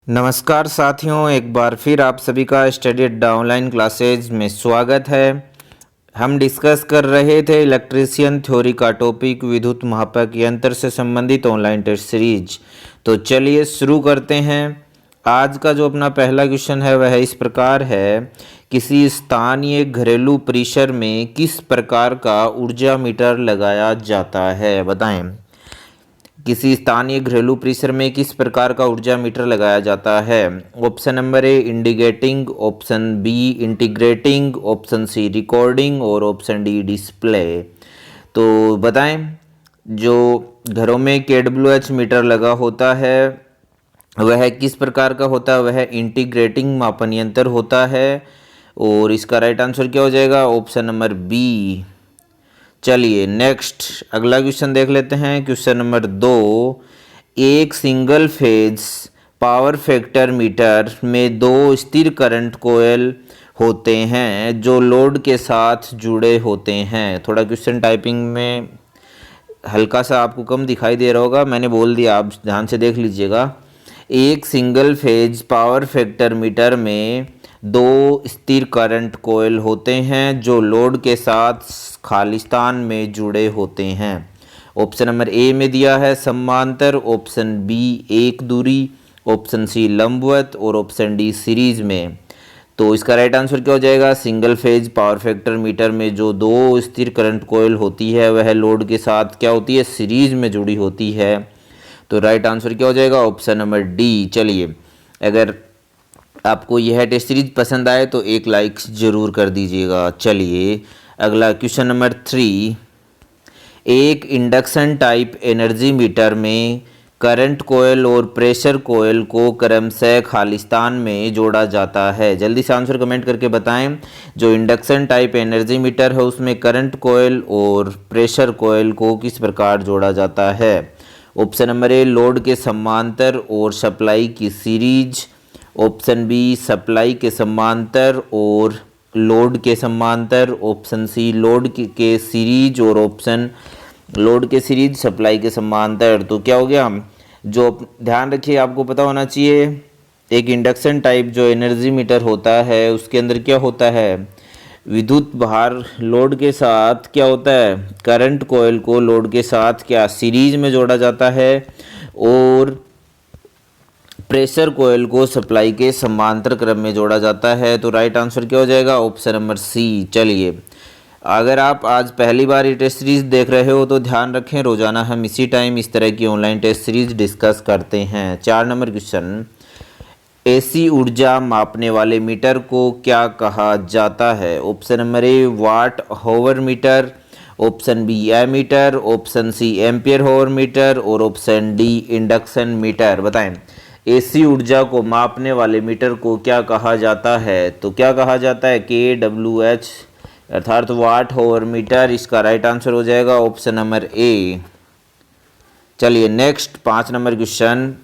नमस्कार साथियों, एक बार फिर आप सभी का स्टडी अड्डा ऑनलाइन क्लासेज में स्वागत है। हम डिस्कस कर रहे थे इलेक्ट्रीशियन थ्योरी का टॉपिक, विद्युत मापक यंत्र से संबंधित ऑनलाइन टेस्ट सीरीज। तो चलिए शुरू करते हैं। आज का जो अपना पहला क्वेश्चन है वह इस प्रकार है, किसी स्थानीय घरेलू परिसर में किस प्रकार का ऊर्जा मीटर लगाया जाता है, बताएं। किसी स्थानीय घरेलू परिसर में किस प्रकार का ऊर्जा मीटर लगाया जाता है। Option number A indicating, option B integrating, option C recording और ऑप्शन डी डिस्प्ले। तो बताएं, जो घरों में KWH मीटर लगा होता है वह किस प्रकार का होता है। वह इंटीग्रेटिंग मापन यंत्र होता है और इसका राइट आंसर क्या हो जाएगा, ऑप्शन नंबर बी। चलिए नेक्स्ट अगला क्वेश्चन देख लेते हैं। क्वेश्चन नंबर 2, एक single phase power factor metre में दो स्थिर करंट कोयल होते हैं जो लोड के साथ जुड़े होते हैं। थोड़ा क्वेश्चन टाइपिंग में हल्का सा आपको कम दिखाई दे रहा होगा, मैंने बोल दिया, आप ध्यान से देख लीजिएगा। एक single phase power factor metre में दो स्थिर करंट कोयल होते हैं जो लोड के साथ खालिस्तान में जुड़े होते हैं। ऑप्शन नंबर ए में दिया है समांतर, ऑप्शन बी एक दूरी, ऑप्शन सी लंबवत और ऑप्शन डी सीरीज में। तो इसका राइट आंसर क्या हो जाएगा, single phase power factor metre में जो दो स्थिर करंट कोयल होती है वह लोड के साथ क्या होती है, सीरीज में जुड़ी होती है। तो राइट आंसर क्या हो जाएगा, ऑप्शन नंबर डी। चलिए, अगर आपको यह टेस्ट सीरीज पसंद आए तो एक लाइक ज़रूर कर दीजिएगा। चलिए अगला क्वेश्चन नंबर 3, एक इंडक्शन टाइप एनर्जी मीटर में करंट कोयल और प्रेशर कोयल को क्रमशः खालिस्तान में जोड़ा जाता है। जल्दी से आंसर कमेंट करके बताएं। जो इंडक्शन टाइप एनर्जी मीटर है उसमें करंट कोयल और प्रेशर कोयल को किस प्रकार जोड़ा जाता है। ऑप्शन नंबर ए लोड के समांतर और सप्लाई की सीरीज, ऑप्शन बी सप्लाई के समांतर और लोड के समांतर, ऑप्शन सी लोड के सीरीज और ऑप्शन लोड के सीरीज सप्लाई के समांतर। तो क्या हो गया, जो ध्यान रखिए आपको पता होना चाहिए, एक इंडक्शन टाइप जो एनर्जी मीटर होता है उसके अंदर क्या होता है, विद्युत भार लोड के साथ क्या होता है, करंट कॉइल को लोड के साथ क्या सीरीज में जोड़ा जाता है और प्रेशर कोयल को सप्लाई के समांतर क्रम में जोड़ा जाता है। तो राइट आंसर क्या हो जाएगा, ऑप्शन नंबर सी। चलिए, अगर आप आज पहली बार ये टेस्ट सीरीज देख रहे हो तो ध्यान रखें, रोजाना हम इसी टाइम इस तरह की ऑनलाइन टेस्ट सीरीज डिस्कस करते हैं। 4 नंबर क्वेश्चन, एसी ऊर्जा मापने वाले मीटर को क्या कहा जाता है। Option number A watt hour meter, option B ammeter, option C ampere hour meter और ऑप्शन डी इंडक्शन मीटर। बताएं, एसी ऊर्जा को मापने वाले मीटर को क्या कहा जाता है। तो क्या कहा जाता है, KWH अर्थात वाट हावर मीटर। इसका राइट आंसर हो जाएगा ऑप्शन नंबर ए। चलिए नेक्स्ट 5 नंबर क्वेश्चन,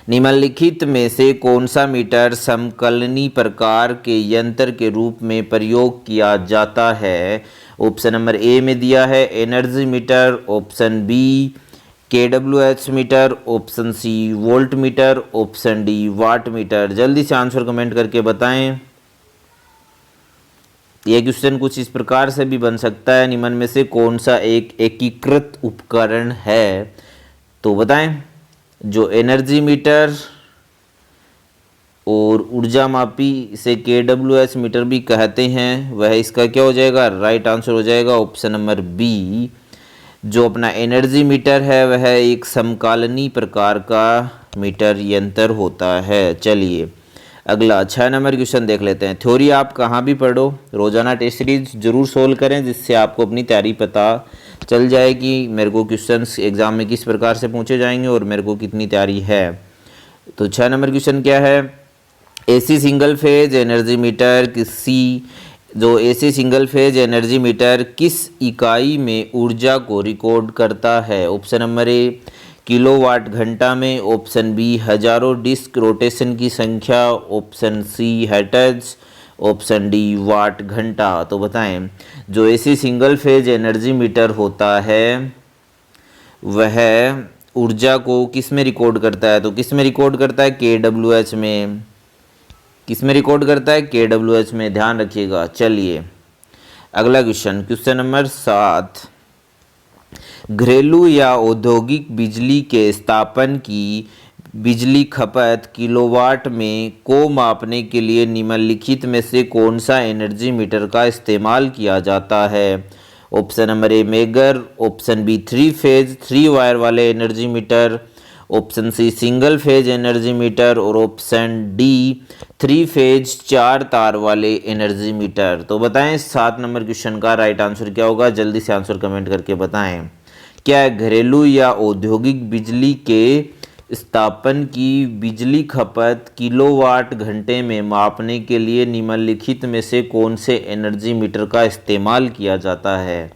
निम्नलिखित में से कौन सा मीटर समकलनी प्रकार के यंत्र के रूप में प्रयोग किया जाता है। ऑप्शन नंबर ए में दिया है energy meter, option B KWH meter, option C volt meter, option D watt meter. जल्दी से आंसर कमेंट करके बताएं। यह क्वेश्चन कुछ इस प्रकार से भी बन सकता है, निम्न में से कौन सा एक एकीकृत उपकरण है। तो बताएं, जो एनर्जी मीटर और ऊर्जा मापी इसे KWH मीटर भी कहते हैं, वह इसका क्या हो जाएगा, राइट आंसर हो जाएगा ऑप्शन नंबर बी। जो अपना एनर्जी मीटर है वह एक समकालीन प्रकार का मीटर यंत्र होता है। चलिए अगला 6 नंबर क्वेश्चन देख लेते हैं। थ्योरी आप कहाँ भी पढ़ो, रोजाना टेस्ट सीरीज जरूर सोल्व करें, जिससे आपको अपनी तैयारी पता चल जाए कि मेरे को क्वेश्चंस एग्जाम में किस प्रकार से पूछे जाएंगे और मेरे को कितनी तैयारी है। तो 6 नंबर क्वेश्चन क्या है, AC single phase energy metre AC single phase energy metre किस इकाई में ऊर्जा को रिकॉर्ड करता है। ऑप्शन नंबर ए किलोवाट घंटा में, ऑप्शन बी हजारों डिस्क रोटेशन की संख्या, option C hertz, option D watt घंटा। तो बताएं, जो AC single phase energy meter होता है वह ऊर्जा को किस में रिकॉर्ड करता है, तो किस में रिकॉर्ड करता है, KWH में। किस में रिकॉर्ड करता है, KWH में, ध्यान रखिएगा। चलिए अगला क्वेश्चन, क्वेश्चन नंबर 7। घरेलू या औद्योगिक बिजली के स्थापन की बिजली खपत किलोवाट में को मापने के लिए निम्नलिखित में से कौन सा एनर्जी मीटर का इस्तेमाल किया जाता है। Option number A megger, option B 3 phase 3 wire वाले energy meter, option C single phase energy meter और ऑप्शन डी 3 फेज 4 तार वाले एनर्जी मीटर। तो बताएं 7 नंबर क्वेश्चन का राइट आंसर क्या होगा, जल्दी से आंसर कमेंट करके बताएं। क्या है, घरेलू या औद्योगिक बिजली के स्थापन की बिजली खपत किलोवाट घंटे में मापने के लिए निम्नलिखित में से कौन से एनर्जी मीटर का इस्तेमाल किया जाता है।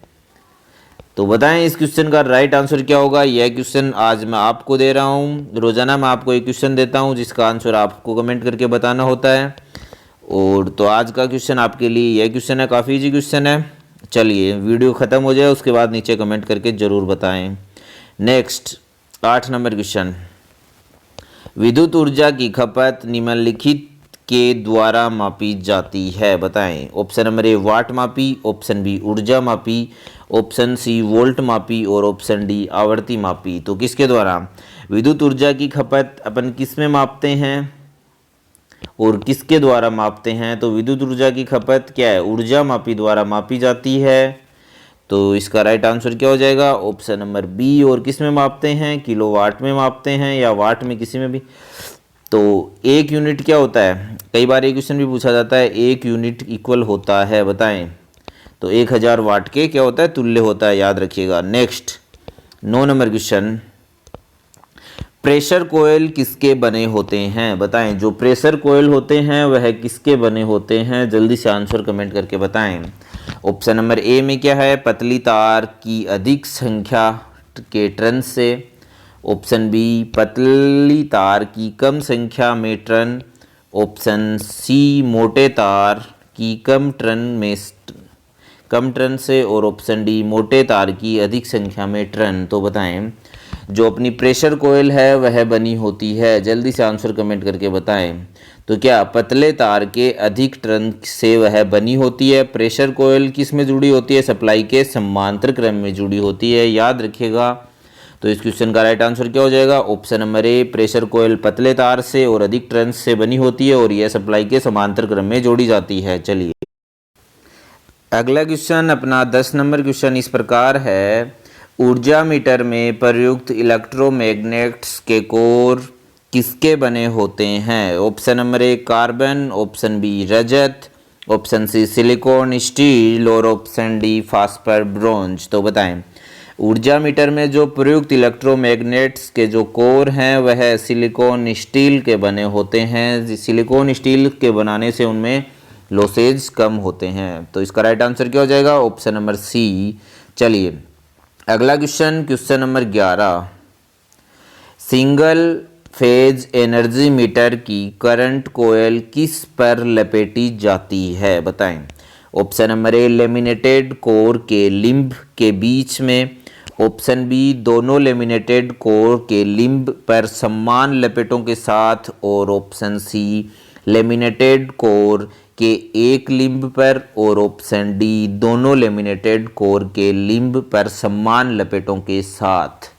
तो बताएं इस क्वेश्चन का राइट आंसर क्या होगा। यह क्वेश्चन आज मैं आपको दे रहा हूं। रोजाना मैं आपको एक क्वेश्चन देता हूं जिसका आंसर आपको कमेंट करके बताना होता है। और तो आज का क्वेश्चन आपके लिए यह क्वेश्चन है, काफ़ी इजी क्वेश्चन है। चलिए वीडियो ख़त्म हो जाए उसके बाद नीचे कमेंट करके ज़रूर बताएं। नेक्स्ट 8 नंबर क्वेश्चन, विद्युत ऊर्जा की खपत निम्नलिखित के द्वारा मापी जाती है, बताएं। ऑप्शन नंबर ए वाट मापी, ऑप्शन बी ऊर्जा मापी, ऑप्शन सी वोल्ट मापी और ऑप्शन डी आवर्ती मापी। तो किसके द्वारा विद्युत ऊर्जा की खपत अपन किस में मापते हैं और किसके द्वारा मापते हैं। तो विद्युत ऊर्जा की खपत क्या है, ऊर्जा मापी द्वारा मापी जाती है। तो इसका राइट आंसर क्या हो जाएगा, ऑप्शन नंबर बी। और किस में मापते हैं, किलोवाट में मापते हैं या वाट में, किसी में भी। तो एक यूनिट क्या होता है, कई बार एक क्वेश्चन भी पूछा जाता है, एक यूनिट इक्वल होता है, बताएं। तो 1000 वाट के क्या होता है, तुल्य होता है, याद रखिएगा। Next 9 number question, pressure coil किसके बने होते हैं, बताएं। जो प्रेशर कोयल होते हैं वह किसके बने होते हैं, जल्दी से आंसर कमेंट करके बताएं। ऑप्शन नंबर ए में क्या है, पतली तार की अधिक संख्या के टर्न से, ऑप्शन बी पतली तार की कम संख्या में टर्न, ऑप्शन सी मोटे तार की कम टर्न से और ऑप्शन डी मोटे तार की अधिक संख्या में टर्न। तो बताएं जो अपनी प्रेशर कोयल है वह बनी होती है, जल्दी से आंसर कमेंट करके बताएं। तो क्या पतले तार के अधिक टर्न से वह बनी होती है। प्रेशर कोयल किस में जुड़ी होती है, सप्लाई के समांतर क्रम में जुड़ी होती है, याद रखिएगा। तो इस क्वेश्चन का राइट आंसर क्या हो जाएगा, option number A pressure coil पतले तार से और अधिक टर्न से बनी होती है और यह सप्लाई के समांतर क्रम में जोड़ी जाती है। चलिए अगला क्वेश्चन अपना 10 नंबर क्वेश्चन इस प्रकार है, ऊर्जा मीटर में प्रयुक्त इलेक्ट्रोमैग्नेट्स के कोर किसके बने होते हैं। Option number A carbon, option B रजत, ऑप्शन सी सिलिकॉन स्टील और ऑप्शन डी फास्फर ब्रोंज। तो बताएं ऊर्जा मीटर में जो प्रयुक्त इलेक्ट्रोमैग्नेट्स के जो कोर हैं वह सिलिकॉन स्टील के बने होते हैं। सिलिकॉन स्टील के बनाने से उनमें लॉसेज कम होते हैं। तो इसका राइट आंसर क्या हो जाएगा, ऑप्शन नंबर सी। चलिए अगला question, question number 11, single phase energy meter की करंट कोयल किस पर लपेटी जाती है, बताएं। Option number A laminated core के लिंब के बीच में, ऑप्शन बी दोनों लेमिनेटेड कोर के लिंब पर समान लपेटों के साथ और ऑप्शन सी लेमिनेटेड कोर के एक लिंब पर और ऑप्शन डी दोनों लेमिनेटेड कोर के लिंब पर समान लपेटों के साथ।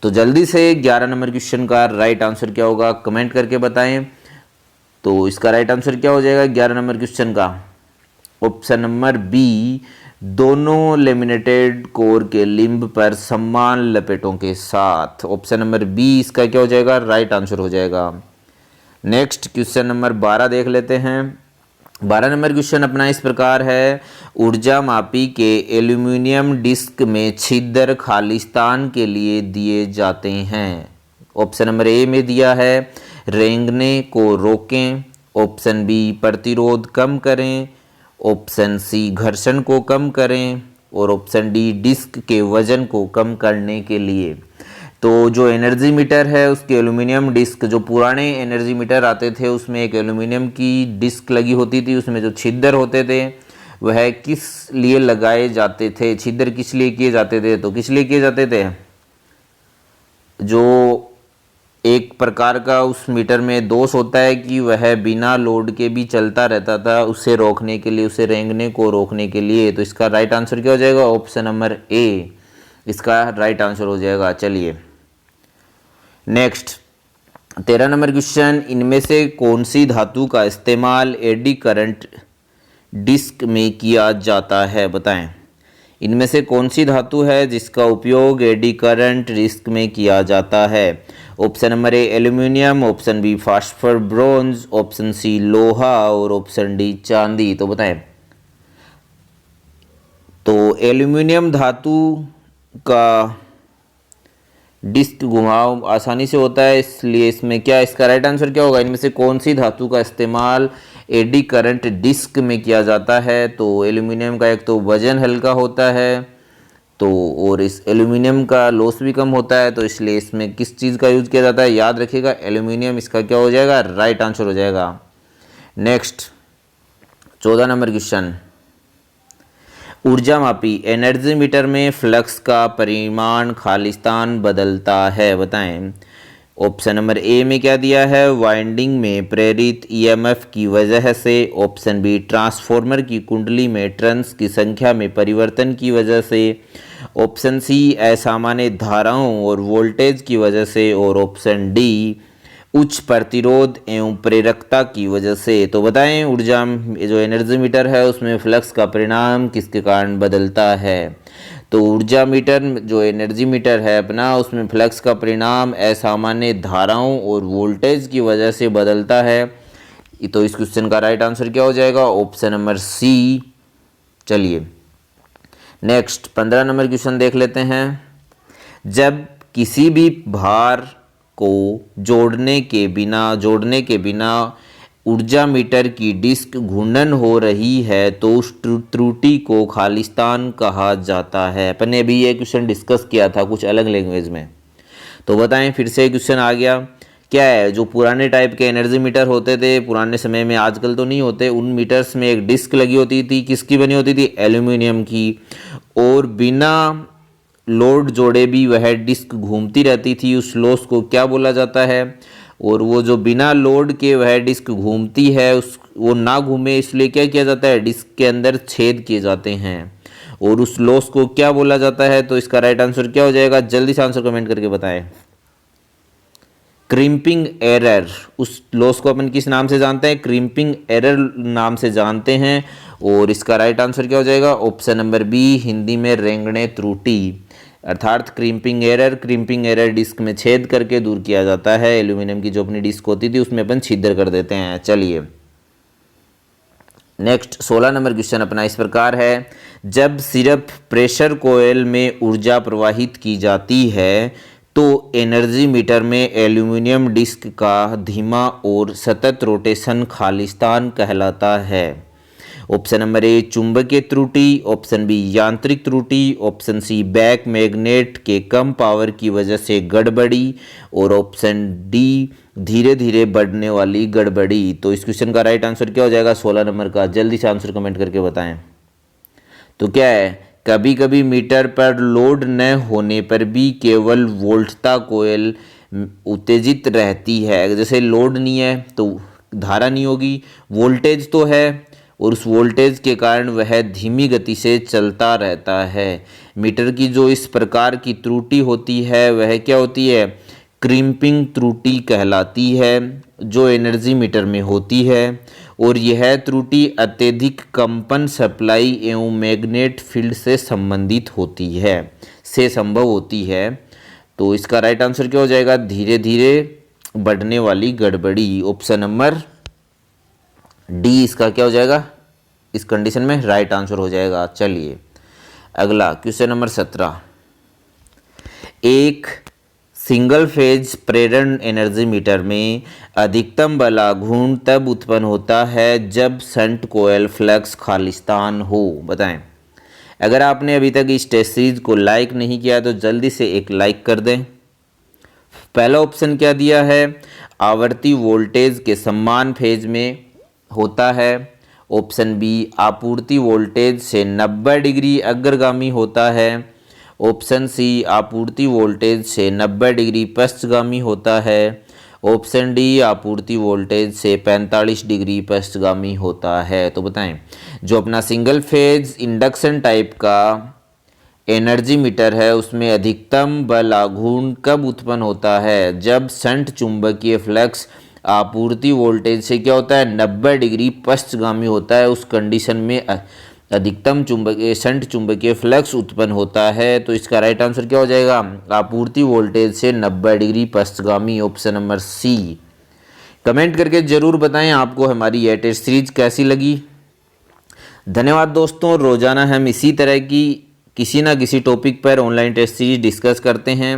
तो जल्दी से 11 नंबर क्वेश्चन का राइट आंसर क्या होगा, कमेंट करके बताएं। तो इसका राइट आंसर क्या हो जाएगा 11 नंबर क्वेश्चन का, ऑप्शन नंबर बी दोनों लेमिनेटेड कोर के लिंब पर समान लपेटों के साथ। ऑप्शन नंबर बी इसका क्या हो जाएगा, राइट आंसर हो जाएगा। नेक्स्ट क्वेश्चन नंबर 12 देख लेते हैं। 12 नंबर क्वेश्चन अपना इस प्रकार है, ऊर्जा मापी के एल्यूमिनियम डिस्क में छिद्र खालिस्तान के लिए दिए जाते हैं। ऑप्शन नंबर ए में दिया है रेंगने को रोकें, ऑप्शन बी प्रतिरोध कम करें, ऑप्शन सी घर्षण को कम करें और ऑप्शन डी डिस्क के वजन को कम करने के लिए। तो जो एनर्जी मीटर है उसके एल्यूमिनियम डिस्क, जो पुराने एनर्जी मीटर आते थे उसमें एक एल्यूमिनियम की डिस्क लगी होती थी, उसमें जो छिद्र होते थे वह किस लिए लगाए जाते थे, छिद्र किस लिए किए जाते थे। तो किस लिए किए जाते थे, जो एक प्रकार का उस मीटर में दोष होता है कि वह बिना लोड के भी चलता रहता था, उसे रोकने के लिए, उसे रेंगने को रोकने के लिए। तो इसका राइट आंसर क्या हो जाएगा? ऑप्शन नंबर ए इसका राइट आंसर हो जाएगा। चलिए नेक्स्ट 13 नंबर क्वेश्चन, इनमें से कौन सी धातु का इस्तेमाल एडी करंट डिस्क में किया जाता है? बताएं। इनमें से कौन सी धातु है जिसका उपयोग एडी करंट डिस्क में किया जाता है? Option number A aluminium, option B phosphor bronze, option C लोहा और ऑप्शन डी चांदी। तो बताएं। तो एल्यूमिनियम धातु का डिस्क घुमाव आसानी से होता है, इसलिए इसमें क्या, इसका राइट आंसर क्या होगा? इनमें से कौन सी धातु का इस्तेमाल एडी करंट डिस्क में किया जाता है? तो एल्यूमिनियम का एक तो वजन हल्का होता है, तो और इस एल्यूमिनियम का लॉस भी कम होता है, तो इसलिए इसमें किस चीज़ का यूज किया जाता है? याद रखिएगा एल्यूमिनियम, इसका क्या हो जाएगा? राइट आंसर हो जाएगा। नेक्स्ट 14 नंबर क्वेश्चन, ऊर्जा मापी एनर्जी मीटर में फ्लक्स का परिमाण खालिस्तान बदलता है? बताएं। ऑप्शन नंबर ए में क्या दिया है? वाइंडिंग में प्रेरित ईएमएफ की वजह से, ऑप्शन बी ट्रांसफॉर्मर की कुंडली में टर्न्स की संख्या में परिवर्तन की वजह से, ऑप्शन सी असामान्य धाराओं और वोल्टेज की वजह से, और ऑप्शन डी उच्च प्रतिरोध एवं प्रेरकता की वजह से। तो बताएं ऊर्जा जो एनर्जी मीटर है उसमें फ्लक्स का परिणाम किसके कारण बदलता है? तो ऊर्जा मीटर जो एनर्जी मीटर है अपना, उसमें फ्लक्स का परिणाम असामान्य धाराओं और वोल्टेज की वजह से बदलता है। तो इस क्वेश्चन का राइट आंसर क्या हो जाएगा? Option number C. चलिए नेक्स्ट 15 नंबर क्वेश्चन देख लेते हैं। जब किसी भी भार को जोड़ने के बिना ऊर्जा मीटर की डिस्क घूर्णन हो रही है तो उस त्रुटि को खालिस्तान कहा जाता है। अपन ने अभी ये क्वेश्चन डिस्कस किया था कुछ अलग लैंग्वेज में, तो बताएं फिर से क्वेश्चन आ गया। क्या है? जो पुराने टाइप के एनर्जी मीटर होते थे पुराने समय में, आजकल तो नहीं होते, उन मीटर्स में एक डिस्क लगी होती थी। किसकी बनी होती थी? एल्यूमिनियम की। और बिना लोड जोड़े भी वह डिस्क घूमती रहती थी। उस लॉस को क्या बोला जाता है? और वो जो बिना लोड के वह डिस्क घूमती है, उस वो ना घूमे इसलिए क्या किया जाता है? डिस्क के अंदर छेद किए जाते हैं, और उस लॉस को क्या बोला जाता है? तो इसका राइट आंसर क्या हो जाएगा? जल्दी से आंसर कमेंट करके बताएं। Crimping error. उस लॉस को अपन किस नाम से जानते हैं? क्रिम्पिंग एरर नाम से जानते हैं। और इसका राइट आंसर क्या हो जाएगा? ऑप्शन नंबर बी, हिंदी में रेंगने त्रुटि, अर्थात क्रिम्पिंग एरर डिस्क में छेद करके दूर किया जाता है। एल्यूमिनियम की जो अपनी डिस्क होती थी उसमें अपन छिद्र कर देते हैं। चलिए नेक्स्ट 16 नंबर क्वेश्चन अपना इस प्रकार है। जब सिर्फ प्रेशर कॉइल में ऊर्जा प्रवाहित की जाती है तो एनर्जी मीटर में एल्यूमिनियम डिस्क का धीमा और सतत रोटेशन खालिस्तान कहलाता है। ऑप्शन नंबर ए चुंबकीय त्रुटि, ऑप्शन बी यांत्रिक त्रुटि, ऑप्शन सी बैक मैग्नेट के कम पावर की वजह से गड़बड़ी, और ऑप्शन डी धीरे धीरे बढ़ने वाली गड़बड़ी। तो इस क्वेश्चन का राइट आंसर क्या हो जाएगा? 16 नंबर का। जल्दी से आंसर कमेंट करके बताएं। तो क्या है? कभी कभी मीटर पर लोड न होने पर भी केवल वोल्टता कोयल उत्तेजित रहती है। जैसे लोड नहीं है तो धारा नहीं होगी, वोल्टेज तो है और उस वोल्टेज के कारण वह धीमी गति से चलता रहता है। मीटर की जो इस प्रकार की त्रुटि होती है वह क्या होती है? क्रिम्पिंग त्रुटि कहलाती है, जो एनर्जी मीटर में होती है। और यह त्रुटि अत्यधिक कंपन सप्लाई एवं मैग्नेट फील्ड से संबंधित होती है, से संभव होती है। तो इसका राइट आंसर क्या हो जाएगा? धीरे धीरे बढ़ने वाली गड़बड़ी। ऑप्शन नंबर डी इसका क्या हो जाएगा? इस कंडीशन में राइट आंसर हो जाएगा। चलिए अगला क्वेश्चन नंबर 17। एक सिंगल फेज प्रेरण एनर्जी मीटर में अधिकतम बल घूर्ण तब उत्पन्न होता है जब शंट कोयल फ्लक्स खालिस्तान हो। बताएं। अगर आपने अभी तक इस टेस्ट सीरीज को लाइक नहीं किया तो जल्दी से एक लाइक कर दें। पहला ऑप्शन क्या दिया है? आवर्ती वोल्टेज के समान फेज में होता है। ऑप्शन बी आपूर्ति वोल्टेज से 90 डिग्री अग्रगामी होता है। ऑप्शन सी आपूर्ति वोल्टेज से 90 डिग्री पश्चगामी होता है। ऑप्शन डी आपूर्ति वोल्टेज से 45 डिग्री पश्चगामी होता है। तो बताएं, जो अपना सिंगल फेज इंडक्शन टाइप का एनर्जी मीटर है उसमें अधिकतम बल आघूर्ण कब उत्पन्न होता है? जब शंट चुंबकीय फ्लक्स आपूर्ति वोल्टेज से क्या होता है, 90 डिग्री पश्चगामी होता है। उस कंडीशन में अधिकतम शंट चुंबकीय फ्लक्स उत्पन्न होता है। तो इसका राइट आंसर क्या हो जाएगा? आपूर्ति वोल्टेज से 90 डिग्री पश्चगामी, ऑप्शन नंबर सी। कमेंट करके जरूर बताएं आपको हमारी यह टेस्ट सीरीज कैसी लगी। धन्यवाद दोस्तों। रोजाना हम इसी तरह की किसी ना किसी टॉपिक पर ऑनलाइन टेस्ट सीरीज डिस्कस करते हैं।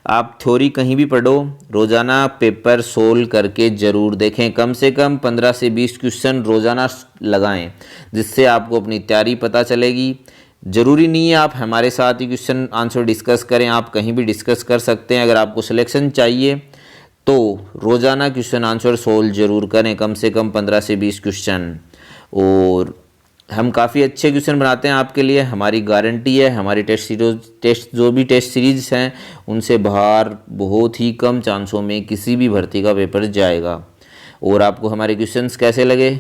आप थ्योरी कहीं भी पढ़ो, रोज़ाना पेपर सोल्व करके ज़रूर देखें। कम से कम 15 से 20 क्वेश्चन रोज़ाना लगाएं, जिससे आपको अपनी तैयारी पता चलेगी। ज़रूरी नहीं है आप हमारे साथ ही क्वेश्चन आंसर डिस्कस करें, आप कहीं भी डिस्कस कर सकते हैं। अगर आपको सिलेक्शन चाहिए तो रोज़ाना क्वेश्चन आंसर सोल्व ज़रूर करें, कम से कम 15 से 20 क्वेश्चन। और हम काफ़ी अच्छे क्वेश्चन बनाते हैं आपके लिए, हमारी गारंटी है। हमारी जो भी टेस्ट सीरीज हैं उनसे बाहर बहुत ही कम चांसों में किसी भी भर्ती का पेपर जाएगा। और आपको हमारे क्वेश्चंस कैसे लगे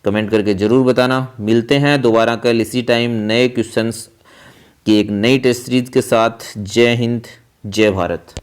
कमेंट करके ज़रूर बताना। मिलते हैं दोबारा कल इसी टाइम नए क्वेश्चंस की एक नई टेस्ट सीरीज के साथ। जय हिंद, जय भारत।